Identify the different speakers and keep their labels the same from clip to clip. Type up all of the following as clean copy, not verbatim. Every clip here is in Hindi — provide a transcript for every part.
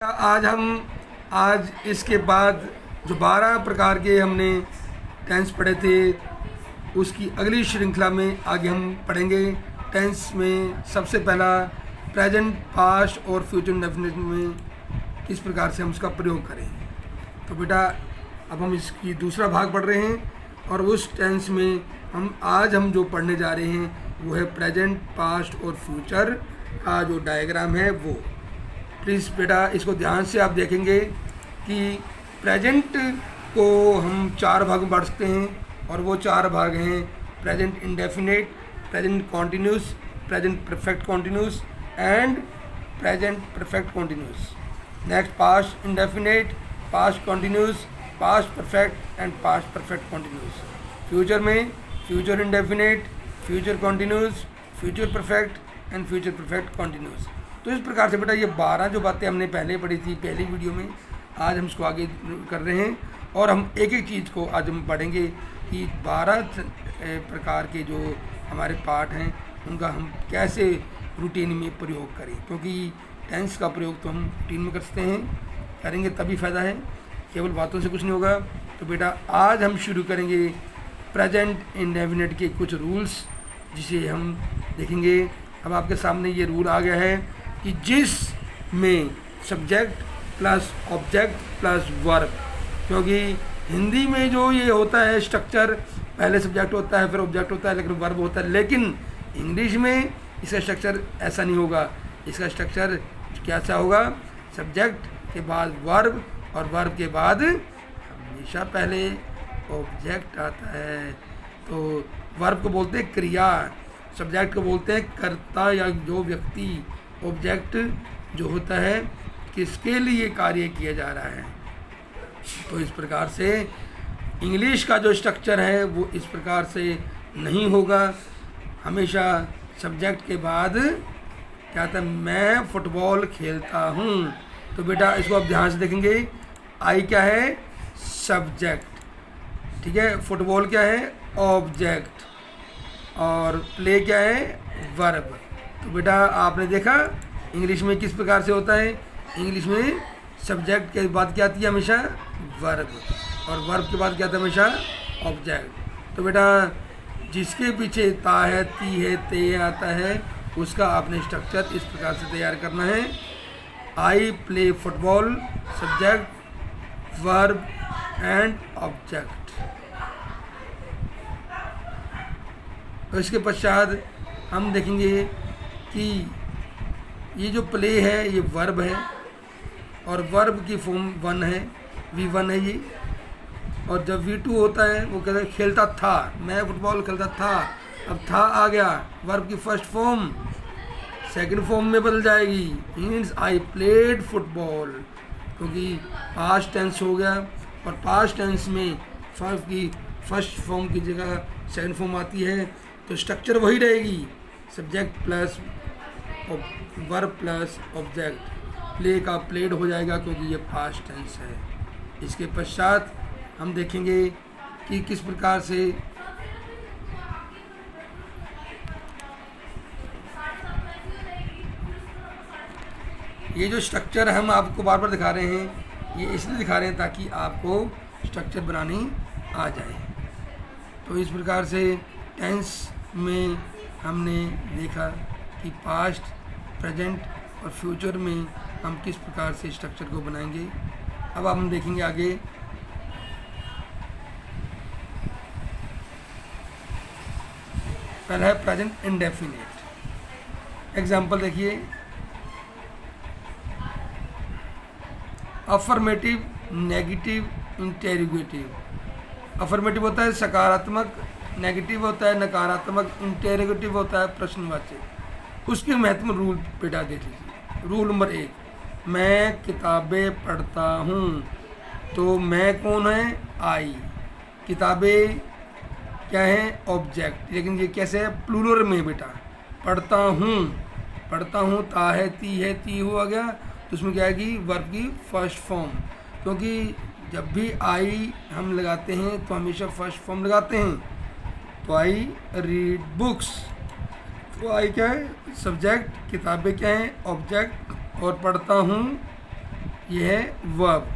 Speaker 1: आज इसके बाद जो 12 प्रकार के हमने टेंस पढ़े थे उसकी अगली श्रृंखला में आगे हम पढ़ेंगे। टेंस में सबसे पहला प्रेजेंट, पास्ट और फ्यूचर इंडेफिनिट में किस प्रकार से हम उसका प्रयोग करें। तो बेटा अब हम इसकी दूसरा भाग पढ़ रहे हैं और उस टेंस में हम जो पढ़ने जा रहे हैं वो है प्रेजेंट, पास्ट और फ्यूचर का जो डायग्राम है वो। प्लीज़ बेटा इसको ध्यान से आप देखेंगे कि प्रेजेंट को हम 4 भाग में बांट सकते हैं और वो 4 भाग हैं present indefinite, present continuous, present perfect continuous and present perfect continuous. Next past indefinite, past continuous, past perfect and past perfect continuous. Future में future indefinite, future continuous, future perfect and future perfect continuous. तो इस प्रकार से बेटा ये 12 जो बातें हमने पहले पढ़ी थी पहली वीडियो में, आज हम इसको आगे कर रहे हैं और हम एक एक चीज़ को आज हम पढ़ेंगे कि 12 प्रकार के जो हमारे पार्ट हैं उनका हम कैसे रूटीन में प्रयोग करें, क्योंकि टेंस का प्रयोग तो हम रूटीन में कर सकते हैं, करेंगे तभी फ़ायदा है, केवल बातों से कुछ नहीं होगा। तो बेटा आज हम शुरू करेंगे प्रेजेंट इंडेफिनिट के कुछ रूल्स जिसे हम देखेंगे। अब आपके सामने ये रूल आ गया है कि जिस में subject plus object plus verb, क्योंकि हिंदी में जो ये होता है स्ट्रक्चर, पहले सब्जेक्ट होता है फिर ऑब्जेक्ट होता है लेकिन वर्ब होता है, लेकिन इंग्लिश में इसका स्ट्रक्चर ऐसा नहीं होगा। इसका स्ट्रक्चर कैसा होगा? सब्जेक्ट के बाद वर्ब और वर्ब के बाद हमेशा पहले ऑब्जेक्ट आता है। तो वर्ब को बोलते हैं क्रिया, सब्जेक्ट को बोलते हैं कर्ता या जो व्यक्ति, ऑब्जेक्ट जो होता है किसके लिए कार्य किया जा रहा है। तो इस प्रकार से इंग्लिश का जो स्ट्रक्चर है वो इस प्रकार से नहीं होगा। हमेशा सब्जेक्ट के बाद क्या था? मैं फुटबॉल खेलता हूँ। तो बेटा इसको आप ध्यान से देखेंगे, आई क्या है? सब्जेक्ट, ठीक है। फुटबॉल क्या है? ऑब्जेक्ट, और प्ले क्या है? वर्ब। तो बेटा आपने देखा इंग्लिश में किस प्रकार से होता है। इंग्लिश में सब्जेक्ट के बाद क्या आती है? हमेशा वर्ब, और वर्ब के बाद क्या आता है? हमेशा ऑब्जेक्ट। तो बेटा जिसके पीछे ता है, ती है, ते आता है उसका आपने स्ट्रक्चर इस प्रकार से तैयार करना है। I play football, subject, verb and object. तो इसके पश्चात हम देखेंगे कि ये जो प्ले है ये वर्ब है और वर्ब की फॉर्म 1 है, V1 है ये। और जब V2 होता है वो कहते हैं खेलता था, मैं फुटबॉल खेलता था, अब था आ गया, वर्ब की फर्स्ट फॉर्म सेकंड फॉर्म में बदल जाएगी, मीन्स आई प्लेड फुटबॉल, क्योंकि पास्ट टेंस हो गया और पास्ट टेंस में वर्ब की फर्स्ट फॉर्म की जगह सेकंड फॉर्म आती है। तो स्ट्रक्चर वही रहेगी, subject plus verb plus object. Play का प्लेड हो जाएगा क्योंकि ये पास्ट टेंस है। इसके पश्चात हम देखेंगे कि किस प्रकार से ये जो स्ट्रक्चर हम आपको बार बार दिखा रहे हैं, ये इसलिए दिखा रहे हैं ताकि आपको स्ट्रक्चर बनानी आ जाए। तो इस प्रकार से टेंस में हमने देखा कि पास्ट, प्रेजेंट और फ्यूचर में हम किस प्रकार से स्ट्रक्चर को बनाएंगे। अब हम देखेंगे आगे पहला है प्रेजेंट इंडेफिनिट। एग्जाम्पल देखिए, अफर्मेटिव, नेगेटिव, इंटेरोगेटिव। अफर्मेटिव होता है सकारात्मक, नेगेटिव होता है नकारात्मक, इंटेरोगेटिव होता है प्रश्नवाचक। उसके महत्वपूर्ण रूल बेटा देख लीजिए। रूल नंबर 1, मैं किताबें पढ़ता हूँ। तो मैं कौन है? आई। किताबें क्या है? ऑब्जेक्ट, लेकिन ये कैसे है? प्लूरल में बेटा। पढ़ता हूँ, पढ़ता हूँ, ता है, ती है, ती हुआ गया, तो उसमें क्या आएगी? वर्ब की फर्स्ट फॉर्म, क्योंकि जब भी आई हम लगाते हैं तो हमेशा फर्स्ट फॉर्म लगाते हैं। तो आई रीड बुक्स, तो आई क्या है? सब्जेक्ट, किताबें क्या है? ऑब्जेक्ट, और पढ़ता हूँ ये है वर्ब।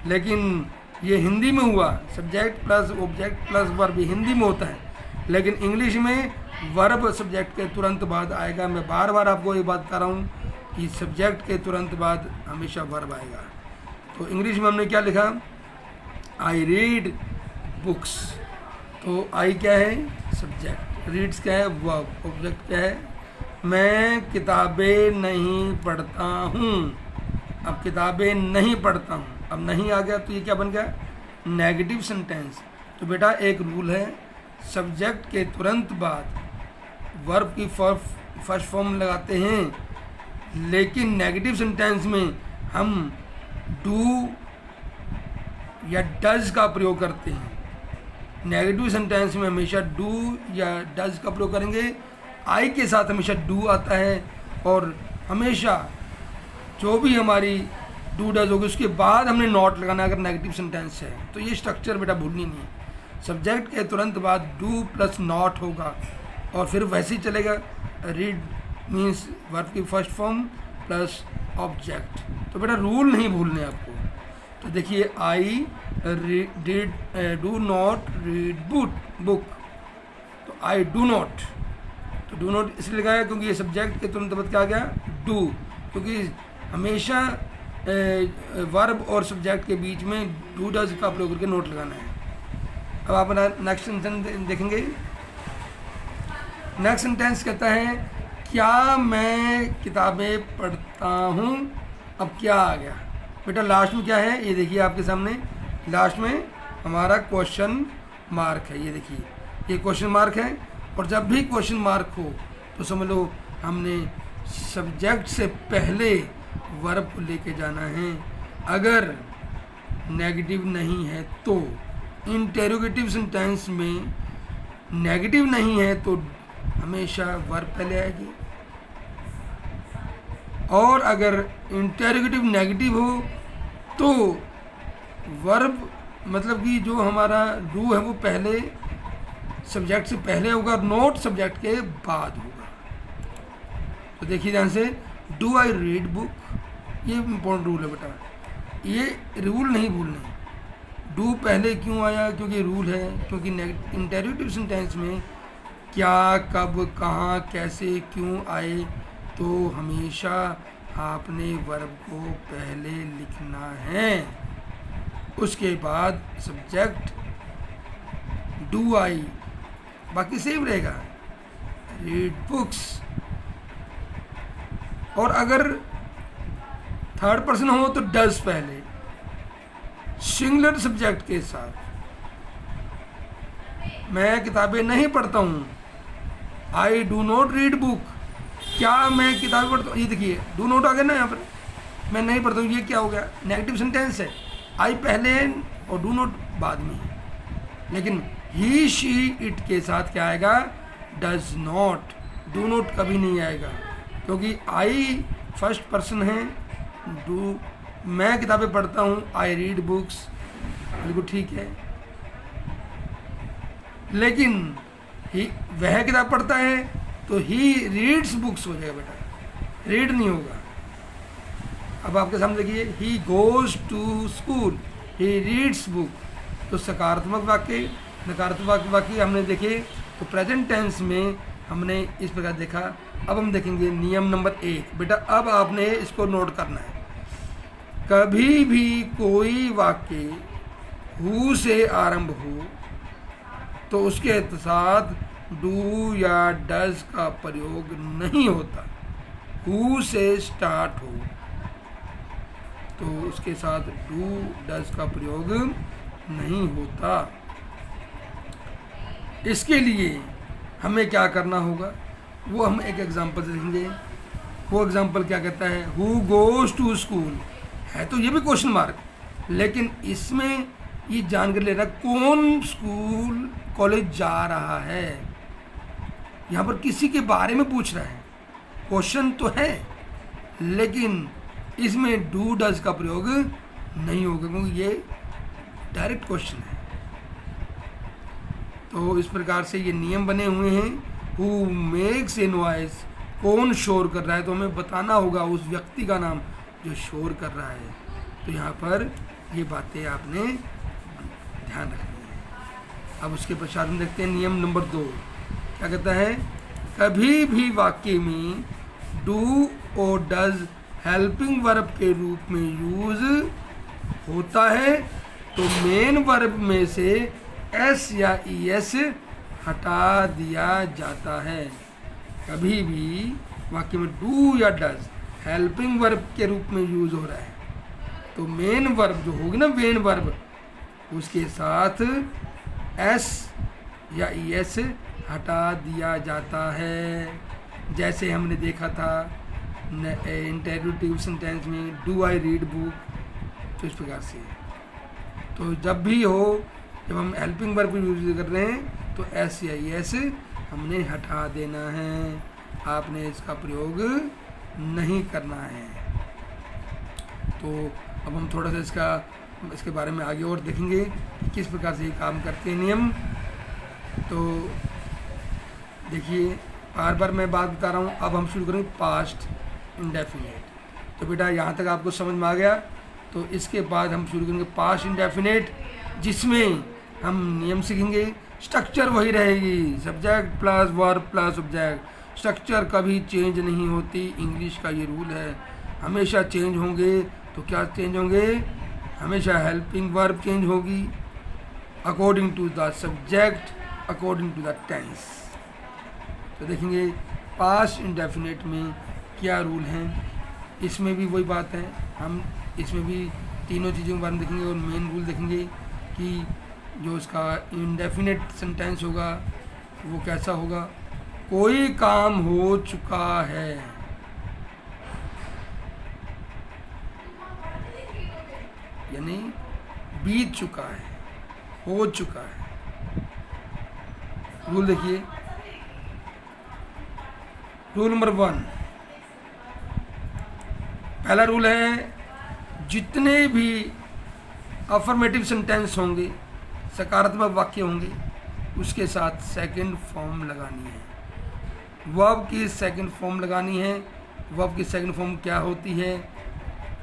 Speaker 1: लेकिन ये हिंदी में हुआ, subject plus object plus verb Hindi में होता है, लेकिन इंग्लिश में वर्ब सब्जेक्ट के तुरंत बाद आएगा। मैं बार बार आपको ये बात बता रहा हूँ कि सब्जेक्ट के तुरंत बाद हमेशा वर्ब आएगा। तो इंग्लिश में हमने क्या लिखा, आई रीड बुक्स। तो आई क्या है, सब्जेक्ट, रीड्स क्या है, वर्ब, ऑब्जेक्ट क्या है, मैं किताबें नहीं पढ़ता हूँ। अब किताबें नहीं पढ़ता हूँ, अब नहीं आ गया तो ये क्या बन गया, नेगेटिव सेंटेंस। तो बेटा एक रूल है, सब्जेक्ट के तुरंत बाद वर्ब की फर्स्ट फॉर्म लगाते हैं, लेकिन नेगेटिव सेंटेंस में हम डू या डज का प्रयोग करते हैं। नेगेटिव सेंटेंस में हमेशा डू या डज का प्रयोग करेंगे। आई के साथ हमेशा डू आता है, और हमेशा जो भी हमारी डू डज होगी उसके बाद हमने नॉट लगाना अगर नेगेटिव सेंटेंस है। तो ये स्ट्रक्चर बेटा भूलनी नहीं है, सब्जेक्ट के तुरंत बाद डू प्लस नॉट होगा, और फिर वैसे ही चलेगा। रीड मीन्स वर्ब की फर्स्ट फॉर्म प्लस ऑब्जेक्ट। तो बेटा रूल नहीं भूलने आपको। तो देखिए, I read do not read book. तो आई डू नॉट, तो डू नॉट इसलिए लगाया क्योंकि ये सब्जेक्ट के तुरंत बाद क्या आ गया, डू, क्योंकि हमेशा वर्ब और सब्जेक्ट के बीच में डू डज का प्रयोग करके नोट लगाना है। अब आप नेक्स्ट सेंटेंस देखेंगे। नेक्स्ट सेंटेंस कहता है, क्या मैं किताबें पढ़ता हूँ। अब क्या आ गया बेटा, लास्ट में क्या है, ये देखिए आपके सामने लास्ट में हमारा क्वेश्चन मार्क है। ये देखिए, ये क्वेश्चन मार्क है, और जब भी क्वेश्चन मार्क हो तो समझ लो हमने सब्जेक्ट से पहले वर्ब को लेके जाना है। अगर नेगेटिव नहीं है तो, इंटेरोगेटिव सेंटेंस में नेगेटिव नहीं है तो हमेशा वर्ब पहले आएगी, और अगर इंटेरोगेटिव नेगेटिव हो तो वर्ब मतलब कि जो हमारा डू है वो पहले सब्जेक्ट से पहले होगा, नोट सब्जेक्ट के बाद होगा। तो देखिए ध्यान से, डू आई रीड बुक, ये इम्पोर्टेंट रूल है बेटा, ये रूल नहीं भूलना। डू पहले क्यों आया, क्योंकि रूल है, क्योंकि इंटेरोगेटिव सेंटेंस में क्या, कब, कहाँ, कैसे, क्यों आए, तो हमेशा आपने वर्ब को पहले लिखना है, उसके बाद सब्जेक्ट डू आई, बाकी सेम रहेगा, रीड बुक्स। और अगर थर्ड पर्सन हो तो डज पहले, सिंगुलर सब्जेक्ट के साथ। मैं किताबें नहीं पढ़ता हूँ, I do not read book. क्या मैं किताबें पढ़ता हूँ, ये देखिए डू नॉट आ गया ना यहाँ पर, मैं नहीं पढ़ता हूँ, ये क्या हो गया, नेगेटिव सेंटेंस है, आई पहले और डू नॉट बाद में है। लेकिन ही शी इट के साथ क्या आएगा, डज नॉट, डू नॉट कभी नहीं आएगा, क्योंकि आई फर्स्ट पर्सन है, डू मैं किताबें पढ़ता हूँ, आई रीड बुक्स, बिल्कुल ठीक है। लेकिन ही वह किताब पढ़ता है तो ही रीड्स बुक्स हो जाएगा बेटा, रीड नहीं होगा। अब आपके सामने देखिए, he goes to school, he reads book. तो सकारात्मक वाक्य, नकारात्मक वाक्य हमने देखे, तो प्रेजेंट टेंस में हमने इस प्रकार देखा। अब हम देखेंगे नियम नंबर 1। बेटा अब आपने इसको नोट करना है, कभी भी कोई वाक्य हु से आरंभ हो तो उसके साथ डू या डज का प्रयोग नहीं होता। हु से स्टार्ट हो तो उसके साथ डू डज का प्रयोग नहीं होता। इसके लिए हमें क्या करना होगा, वो हम एक एग्जांपल देखेंगे। वो एग्जांपल क्या कहता है, हु गोज टू स्कूल है, तो ये भी क्वेश्चन मार्क, लेकिन इसमें ये जानकर लेना कौन स्कूल कॉलेज जा रहा है। यहाँ पर किसी के बारे में पूछ रहा है, क्वेश्चन तो है, लेकिन इसमें डू डज का प्रयोग नहीं होगा क्योंकि ये डायरेक्ट क्वेश्चन है। तो इस प्रकार से ये नियम बने हुए हैं। हु मेक्स ए नॉइस, कौन शोर कर रहा है, तो हमें बताना होगा उस व्यक्ति का नाम जो शोर कर रहा है। तो यहाँ पर ये बातें आपने ध्यान रखनी है। अब उसके पश्चात हम देखते हैं नियम नंबर 2 क्या कहता है। कभी भी वाक्य में डू और डज हेल्पिंग वर्ब के रूप में यूज होता है तो मेन वर्ब में से एस या ईएस हटा दिया जाता है। कभी भी वाक्य में डू या डज हेल्पिंग वर्ब के रूप में यूज हो रहा है तो मेन वर्ब जो होगी ना, मेन वर्ब, उसके साथ एस या ईएस हटा दिया जाता है। जैसे हमने देखा था इंटेरोगेटिव सेंटेंस में डू आई रीड बुक, तो इस प्रकार से। तो जब भी हो, जब हम हेल्पिंग वर्ब यूज कर रहे हैं तो एस या ईएस हमने हटा देना है, आपने इसका प्रयोग नहीं करना है। तो अब हम थोड़ा सा इसके बारे में आगे और देखेंगे कि किस प्रकार से ये काम करते हैं नियम। तो देखिए, बार बार मैं बात बता रहा हूँ। अब हम शुरू करेंगे पास्ट इंडेफिनेट। तो बेटा यहाँ तक आपको समझ में आ गया। तो इसके बाद हम शुरू करेंगे पास्ट इंडेफिनेट, जिसमें हम नियम सीखेंगे। स्ट्रक्चर वही रहेगी, subject plus verb plus object. Structure कभी चेंज नहीं होती, इंग्लिश का ये रूल है। हमेशा चेंज होंगे तो क्या चेंज होंगे, हमेशा हेल्पिंग वर्ब चेंज होगी according to the subject, according to the tense. तो देखेंगे पास्ट इंडेफिनेट में क्या रूल हैं। इसमें भी वही बात है, हम इसमें भी तीनों चीज़ों के बारे में देखेंगे और मेन रूल देखेंगे कि जो उसका इंडेफिनेट सेंटेंस होगा वो कैसा होगा। कोई काम हो चुका है, यानी बीत चुका है, हो चुका है। रूल देखिए, रूल नंबर 1, पहला रूल है जितने भी अफर्मेटिव सेंटेंस होंगे, सकारात्मक वाक्य होंगे, उसके साथ सेकंड फॉर्म लगानी है। वर्ब की सेकंड फॉर्म लगानी है। वर्ब की सेकंड फॉर्म क्या होती है,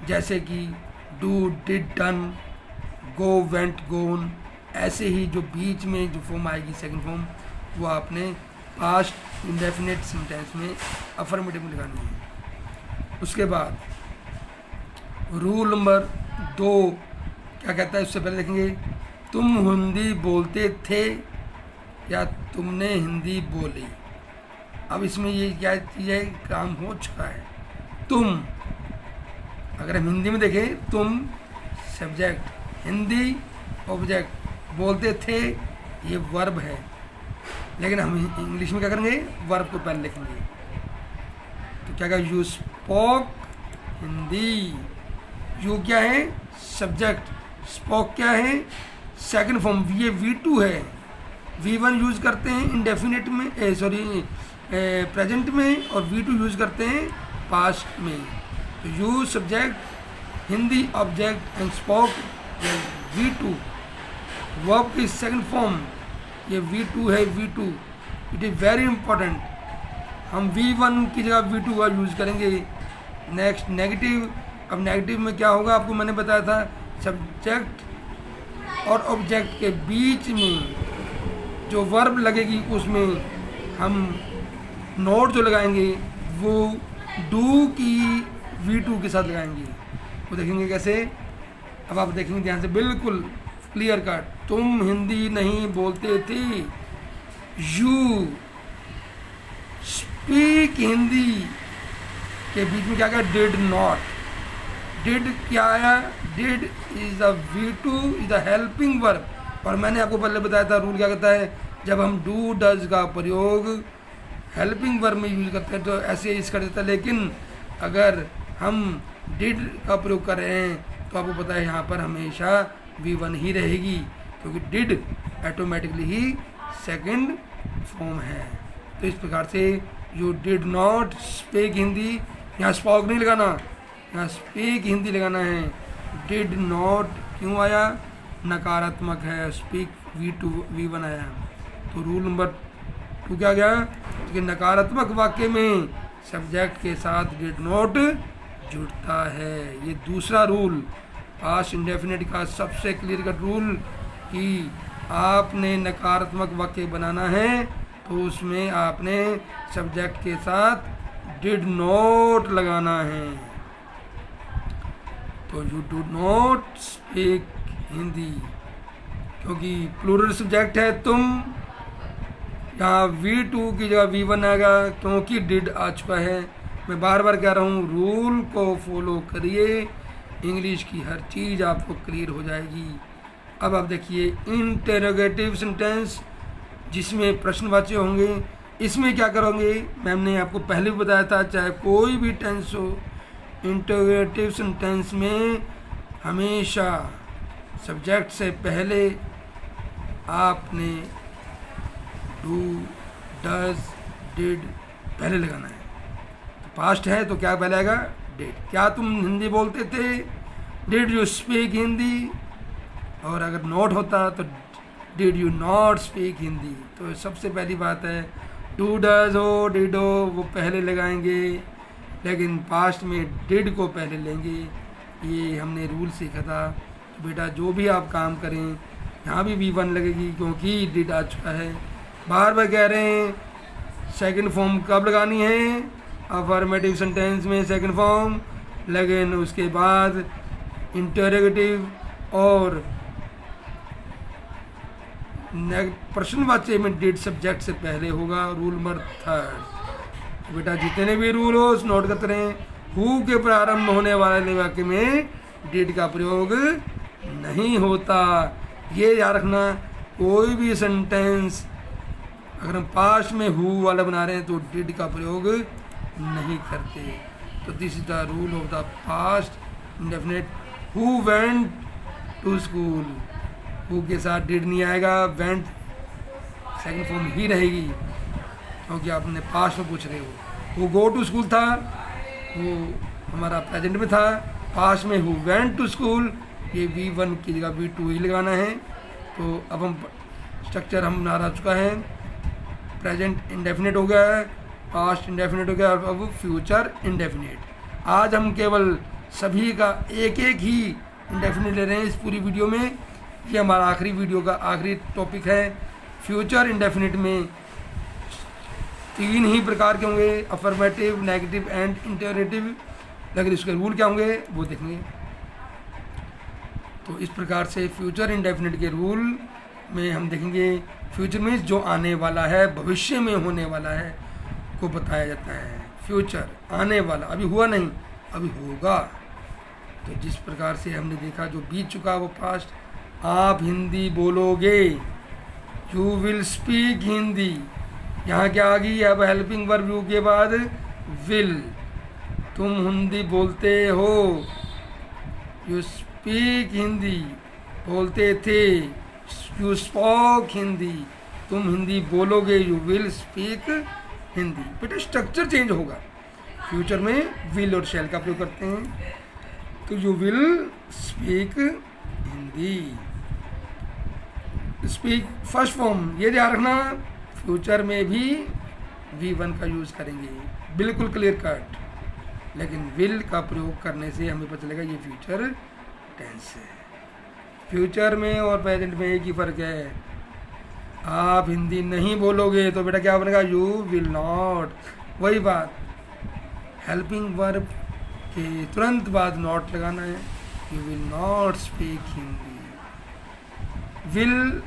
Speaker 1: जैसे कि do, did, done, go, went, gone. ऐसे ही जो बीच में जो फॉर्म आएगी सेकंड फॉर्म, वो आपने पास्ट इंडेफिनेट सेंटेंस में अफर्मेटिव में लगानी है। उसके बाद रूल नंबर 2 क्या कहता है, उससे पहले देखेंगे तुम हिंदी बोलते थे या तुमने हिंदी बोली। अब इसमें ये क्या चीज़ है, काम हो चुका है। तुम, अगर हम हिंदी में देखें, तुम सब्जेक्ट, हिंदी ऑब्जेक्ट, बोलते थे ये वर्ब है। लेकिन हम इंग्लिश में क्या करेंगे, वर्ब को पहले लिखेंगे। तो क्या कहा, यू स्पोक हिंदी। यू क्या है, सब्जेक्ट, स्पोक क्या है, सेकंड फॉर्म। ये V2 है। V1 यूज़ करते हैं इंडेफिनेट में, प्रेजेंट में, और V2 यूज़ करते हैं पास्ट में। तो you subject, Hindi object and spoke V2। Verb की सेकंड फॉर्म ये V2 है, V2। It is very important. हम V1 की जगह V2 का यूज़ करेंगे। Next negative. अब नेगेटिव में क्या होगा, आपको मैंने बताया था, सब्जेक्ट और ऑब्जेक्ट के बीच में जो वर्ब लगेगी उसमें हम नोट जो लगाएंगे वो डू की V2 के साथ लगाएंगे। वो देखेंगे कैसे। अब आप देखेंगे ध्यान से, बिल्कुल क्लियर कट। तुम हिंदी नहीं बोलते थे, यू स्पीक हिंदी के बीच में क्या कहा, डिड नॉट। डिड क्या आया, did is the V2 is the helping verb. और मैंने आपको पहले बताया था रूल क्या कहता है, जब हम डू डज का प्रयोग हेल्पिंग वर्ब में यूज करते हैं तो ऐसे यूज कर देता है। लेकिन अगर हम डिड का प्रयोग कर रहे हैं तो आपको पता है यहाँ पर हमेशा V1 ही रहेगी, क्योंकि did automatically he second form है। तो इस प्रकार से you did not speak Hindi, यहाँ स्पोक नहीं लगाना, यहाँ स्पीक हिंदी लगाना है। डिड नॉट क्यों आया, नकारात्मक है, स्पीक V1 आया। तो रूल नंबर 2 क्या गया कि नकारात्मक वाक्य में सब्जेक्ट के साथ डिड नॉट जुड़ता है। ये दूसरा रूल पास्ट इंडेफिनिट का सबसे क्लियर कट रूल कि आपने नकारात्मक वाक्य बनाना है तो उसमें आपने सब्जेक्ट के साथ डिड नॉट लगाना है। तो you do not speak Hindi, क्योंकि प्लूरल सब्जेक्ट है तुम, यहाँ V2 की जगह V1 आएगा क्योंकि डिड आ चुका है। मैं बार बार कह रहा हूँ, रूल को फॉलो करिए, इंग्लिश की हर चीज़ आपको क्लियर हो जाएगी। अब आप देखिए इंटेरोगेटिव सेंटेंस जिसमें प्रश्नवाच्य होंगे, इसमें क्या करोगे, मैम ने आपको पहले भी बताया था, चाहे कोई भी टेंस हो, इंटेरोगेटिव सेंटेंस में हमेशा सब्जेक्ट से पहले आपने डू, डज, डिड पहले लगाना है। तो पास्ट है तो क्या पहले आएगा, डिड। क्या तुम हिंदी बोलते थे, डिड यू स्पीक हिंदी। और अगर नॉट होता तो did you not speak Hindi. तो सबसे पहली बात है, डू, डज हो, डिड हो वो पहले लगाएंगे, लेकिन पास्ट में डिड को पहले लेंगे। ये हमने रूल सीखा था। तो बेटा जो भी आप काम करें, यहाँ भी V1 लगेगी क्योंकि डिड आ चुका है। बार बार कह रहे हैं सेकंड फॉर्म कब लगानी है, अफर्मेटिव सेंटेंस में सेकंड फॉर्म, लेकिन उसके बाद इंटरोगेटिव और प्रश्नवाच्य में डिड सब्जेक्ट से पहले होगा। Rule number 3। बेटा जितने भी रूल हो उस नोट करते रहें। हु के प्रारंभ होने वाले वाक्य में डिड का प्रयोग नहीं होता, ये याद रखना। कोई भी सेंटेंस अगर हम पास्ट में हु वाला बना रहे हैं तो डिड का प्रयोग नहीं करते। तो this is the rule of the past indefinite. Who went to school, who के साथ डिड नहीं आएगा, वेंट सेकंड फॉर्म ही रहेगी क्योंकि आपने पास्ट में पूछ रहे हो। हु गो टू स्कूल था, वो हमारा प्रेजेंट में था। पास्ट में हु वेंट टू स्कूल, ये V1 की जगह V2 ही लगाना है। तो अब हम स्ट्रक्चर हम बना चुका है। प्रेजेंट इंडेफिनिट हो गया है, पास्ट इंडेफिनिट हो गया, और अब फ्यूचर इंडेफिनिट। आज हम केवल सभी का एक एक ही इंडेफिनिट ले रहे हैं इस पूरी वीडियो में। ये हमारा आखिरी वीडियो का आखिरी टॉपिक है। फ्यूचर इंडेफिनिट में 3 ही प्रकार के होंगे, अफर्मेटिव, नेगेटिव एंड इंटरोगेटिव। लेकिन इसके रूल क्या होंगे वो देखेंगे। तो इस प्रकार से फ्यूचर इंडेफिनिट के रूल में हम देखेंगे, फ्यूचर मीन्स जो आने वाला है, भविष्य में होने वाला है को बताया जाता है। फ्यूचर आने वाला, अभी हुआ नहीं, अभी होगा। तो जिस प्रकार से हमने देखा जो बीत चुका वो पास्ट। आप हिंदी बोलोगे, यू विल स्पीक हिंदी। यहाँ क्या आ गई, अब हेल्पिंग वर्ब यू के बाद विल। तुम हिंदी बोलते हो, यू स्पीक हिंदी, बोलते थे, यू स्पोक हिंदी। तुम हिंदी बोलोगे, यू विल स्पीक हिंदी। बेटा स्ट्रक्चर चेंज होगा। फ्यूचर में विल और शैल का प्रयोग करते हैं। तो you will speak Hindi. Speak first form, ये ध्यान रखना, फ्यूचर में भी V1 का यूज़ करेंगे, बिल्कुल क्लियर कट। लेकिन विल का प्रयोग करने से हमें पता चलेगा ये फ्यूचर टेंस है। फ्यूचर में और प्रेजेंट में एक ही फ़र्क है। आप हिंदी नहीं बोलोगे तो बेटा क्या बनेगा, यू विल नॉट। वही बात, हेल्पिंग वर्ब के तुरंत बाद नॉट लगाना है, you will not speak Hindi. Will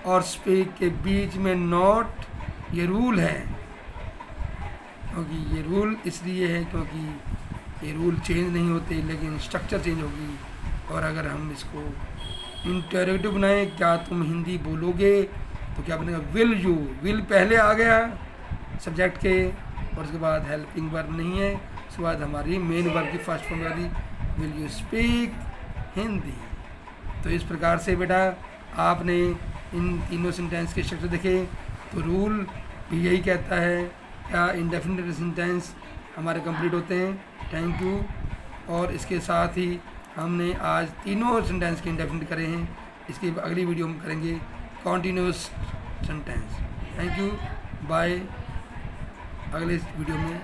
Speaker 1: और स्पीक के बीच में नॉट, ये रूल है। क्योंकि ये रूल इसलिए है क्योंकि ये रूल चेंज नहीं होते, लेकिन स्ट्रक्चर चेंज होगी। और अगर हम इसको इंटरोगेटिव बनाएं, क्या तुम हिंदी बोलोगे, तो क्या बनेगा, विल यू। विल पहले आ गया सब्जेक्ट के, और उसके बाद हेल्पिंग वर्ब नहीं है, उसके बाद हमारी मेन वर्ब की फर्स्ट फॉर्म वाली विल यू स्पीक हिंदी। तो इस प्रकार से बेटा आपने इन तीनों सेंटेंस के स्ट्रक्चर देखे। तो रूल भी यही कहता है, क्या इंडेफिनिट सेंटेंस हमारे कंप्लीट होते हैं। Thank you. और इसके साथ ही हमने आज तीनों सेंटेंस के इंडेफिनिट करे हैं। इसकी अगली वीडियो में करेंगे continuous sentence. Thank you, bye. अगले वीडियो में